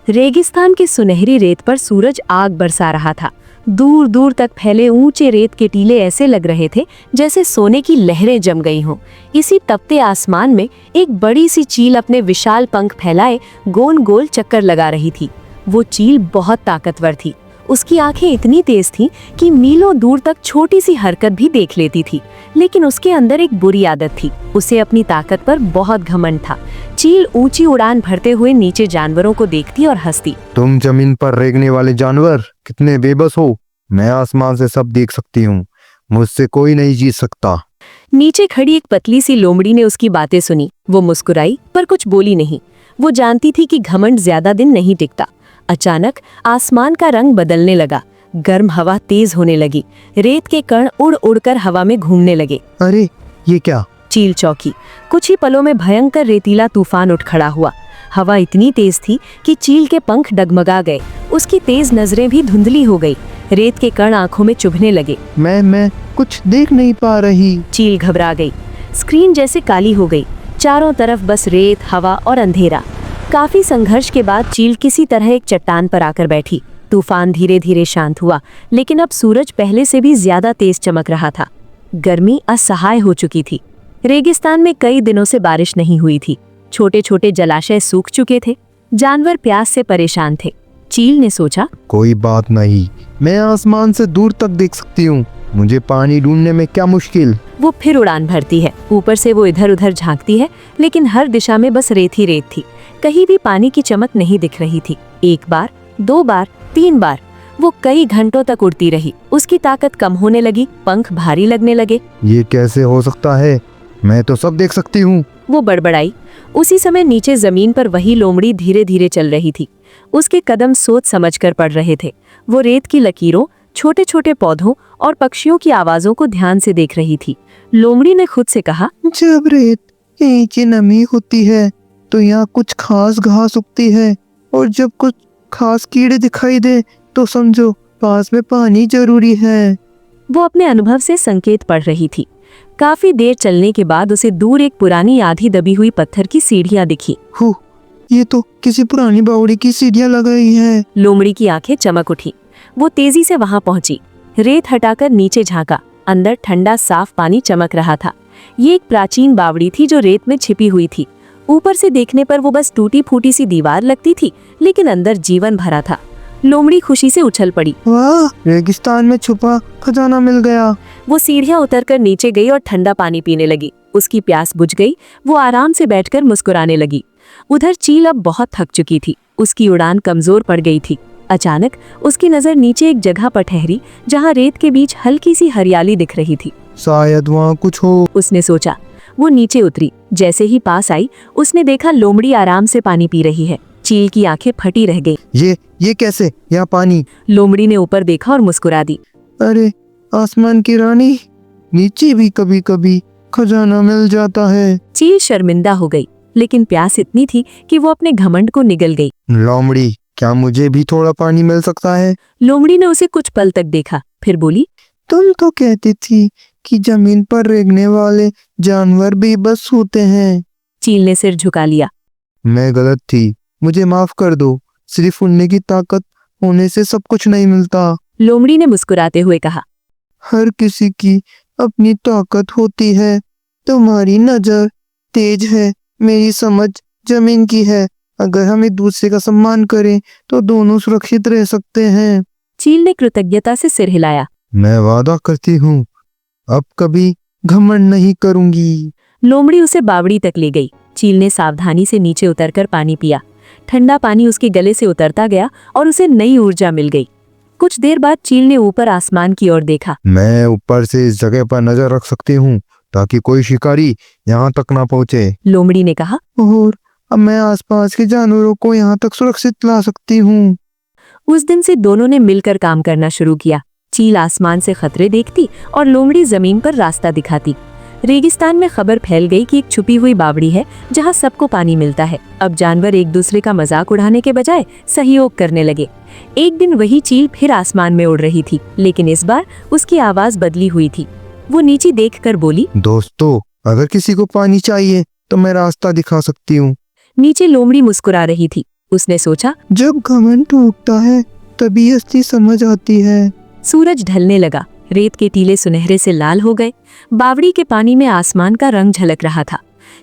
रेगिस्तान की सुनहरी रेत पर सूरज आग बरसा रहा था। दूर दूर तक फैले ऊंचे रेत के टीले ऐसे लग रहे थे जैसे सोने की लहरें जम गई हों। इसी तपते आसमान में एक बड़ी सी चील अपने विशाल पंख फैलाए गोल गोल चक्कर लगा रही थी। वो चील बहुत ताकतवर थी। उसकी आंखें इतनी तेज थीं कि मीलों दूर तक छोटी सी हरकत भी देख लेती थी। लेकिन उसके अंदर एक बुरी आदत थी, उसे अपनी ताकत पर बहुत घमंड था। चील ऊंची उड़ान भरते हुए नीचे जानवरों को देखती और हंसती। तुम जमीन पर रेंगने वाले जानवर कितने बेबस हो। मैं आसमान से सब देख सकती हूँ, मुझसे कोई नहीं जीत सकता। नीचे खड़ी एक पतली सी लोमड़ी ने उसकी बातें सुनी। वो मुस्कुराई पर कुछ बोली नहीं। वो जानती थी कि घमंड ज्यादा दिन नहीं टिकता। अचानक आसमान का रंग बदलने लगा। गर्म हवा तेज होने लगी। रेत के कण उड़ उड़कर हवा में घूमने लगे। अरे ये क्या? चील चौंकी। कुछ ही पलों में भयंकर रेतीला तूफान उठ खड़ा हुआ। हवा इतनी तेज थी कि चील के पंख डगमगा गए। उसकी तेज नजरें भी धुंधली हो गई। रेत के कण आंखों में चुभने लगे। मैं कुछ देख नहीं पा रही। चील घबरा गई। स्क्रीन जैसे काली हो गई। चारों तरफ बस रेत, हवा और अंधेरा। काफी संघर्ष के बाद चील किसी तरह एक चट्टान पर आकर बैठी। तूफान धीरे धीरे शांत हुआ, लेकिन अब सूरज पहले से भी ज्यादा तेज चमक रहा था। गर्मी असहाय हो चुकी थी। रेगिस्तान में कई दिनों से बारिश नहीं हुई थी। छोटे छोटे जलाशय सूख चुके थे। जानवर प्यास से परेशान थे। चील ने सोचा, कोई बात नहीं, मैं आसमान से दूर तक देख सकती हूँ। मुझे पानी ढूंढने में क्या मुश्किल। वो फिर उड़ान भरती है। ऊपर से वो इधर उधर झांकती है, लेकिन हर दिशा में बस रेत ही रेत थी। कहीं भी पानी की चमक नहीं दिख रही थी। एक बार, 2 बार, 3 बार वो कई घंटों तक उड़ती रही। उसकी ताकत कम होने लगी, पंख भारी लगने लगे। ये कैसे हो सकता है? मैं तो सब देख सकती हूँ। वो बड़बड़ाई। उसी समय नीचे जमीन पर वही लोमड़ी धीरे धीरे चल रही थी। उसके कदम सोच समझकर पड़ रहे थे। वो रेत की लकीरों, छोटे छोटे पौधों और पक्षियों की आवाजों को ध्यान से देख रही थी। लोमड़ी ने खुद से कहा, जब रेत के नीचे नमी होती है तो यहाँ कुछ खास घास उगती है, और जब कुछ खास कीड़े दिखाई दे तो समझो पास में पानी जरूरी है। वो अपने अनुभव से संकेत पढ़ रही थी। काफी देर चलने के बाद उसे दूर एक पुरानी आधी दबी हुई पत्थर की सीढ़ियां दिखी। ये तो किसी पुरानी बावड़ी की सीढ़ियां लग रही है। लोमड़ी की आंखें चमक उठी। वो तेजी से वहां पहुंची। रेत हटाकर नीचे झांका। अंदर ठंडा साफ पानी चमक रहा था। ये एक प्राचीन बावड़ी थी जो रेत में छिपी हुई थी। ऊपर से देखने पर वो बस टूटी फूटी सी दीवार लगती थी, लेकिन अंदर जीवन भरा था। लोमड़ी खुशी से उछल पड़ी। वाह, रेगिस्तान में छुपा खजाना मिल गया। वो सीढ़ियां उतरकर नीचे गई और ठंडा पानी पीने लगी। उसकी प्यास बुझ गई। वो आराम से बैठकर मुस्कुराने लगी। उधर चील अब बहुत थक चुकी थी। उसकी उड़ान कमजोर पड़ गई थी। अचानक उसकी नजर नीचे एक जगह पर ठहरी जहां रेत के बीच हल्की सी हरियाली दिख रही थी। शायद वहाँ कुछ हो, उसने सोचा। वो नीचे उतरी। जैसे ही पास आई, उसने देखा लोमड़ी आराम से पानी पी रही है। चील की आंखें फटी रह गई। ये कैसे? यहाँ पानी? लोमड़ी ने ऊपर देखा और मुस्कुरा दी। अरे आसमान की रानी, नीचे भी कभी कभी खजाना मिल जाता है। चील शर्मिंदा हो गई, लेकिन प्यास इतनी थी कि वो अपने घमंड को निगल गई। लोमड़ी, क्या मुझे भी थोड़ा पानी मिल सकता है? लोमड़ी ने उसे कुछ पल तक देखा, फिर बोली, तुम तो कहती थी कि जमीन पर रेंगने वाले जानवर भी बस होते हैं। चील ने सिर झुका लिया। मैं गलत थी, मुझे माफ कर दो। सिर्फ उड़ने की ताकत होने से सब कुछ नहीं मिलता। लोमड़ी ने मुस्कुराते हुए कहा, हर किसी की अपनी ताकत होती है। तुम्हारी नजर तेज है, मेरी समझ जमीन की है। अगर हम एक दूसरे का सम्मान करें तो दोनों सुरक्षित रह सकते हैं। चील ने कृतज्ञता से सिर हिलाया। मैं वादा करती हूँ, अब कभी घमंड नहीं करूंगी। लोमड़ी उसे बावड़ी तक ले गई। चील ने सावधानी से नीचे उतरकर पानी पिया। ठंडा पानी उसके गले से उतरता गया और उसे नई ऊर्जा मिल गई। कुछ देर बाद चील ने ऊपर आसमान की ओर देखा। मैं ऊपर से इस जगह पर नजर रख सकती हूँ ताकि कोई शिकारी यहाँ तक ना पहुँचे। लोमड़ी ने कहा, और अब मैं आसपास के जानवरों को यहाँ तक सुरक्षित ला सकती हूँ। उस दिन से दोनों ने मिलकर काम करना शुरू किया। चील आसमान से खतरे देखती और लोमड़ी जमीन पर रास्ता दिखाती। रेगिस्तान में खबर फैल गई कि एक छुपी हुई बावड़ी है जहां सबको पानी मिलता है। अब जानवर एक दूसरे का मजाक उड़ाने के बजाय सहयोग करने लगे। एक दिन वही चील फिर आसमान में उड़ रही थी, लेकिन इस बार उसकी आवाज बदली हुई थी। वो नीचे देखकर बोली, दोस्तों, अगर किसी को पानी चाहिए तो मैं रास्ता दिखा सकती हूँ। नीचे लोमड़ी मुस्कुरा रही थी। उसने सोचा। जब घमंड टूटता है तभी असली समझ आती है। सूरज ढलने लगा, रेत के टीले सुनहरे से लाल हो गए। बावड़ी के पानी में आसमान का रंग झलक रहा था।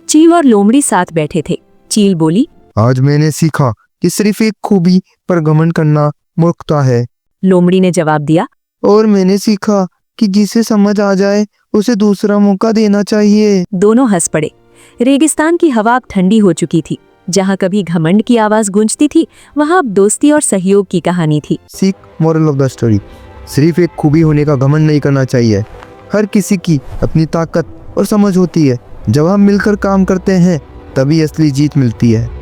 चील और लोमड़ी साथ बैठे थे। चील बोली, आज मैंने सीखा कि सिर्फ एक खूबी पर घमंड करना मूर्खता है। लोमड़ी ने जवाब दिया। और मैंने सीखा कि जिसे समझ आ जाए उसे दूसरा मौका देना चाहिए। दोनों हंस पड़े। रेगिस्तान की हवा अब ठंडी हो चुकी थी। जहाँ कभी घमंड की आवाज गूंजती थी, वहाँ अब दोस्ती और सहयोग की कहानी थी। सीख, मोरल ऑफ द स्टोरी, सिर्फ एक खूबी होने का घमंड नहीं करना चाहिए। हर किसी की अपनी ताकत और समझ होती है। जब हम मिलकर काम करते हैं तभी असली जीत मिलती है।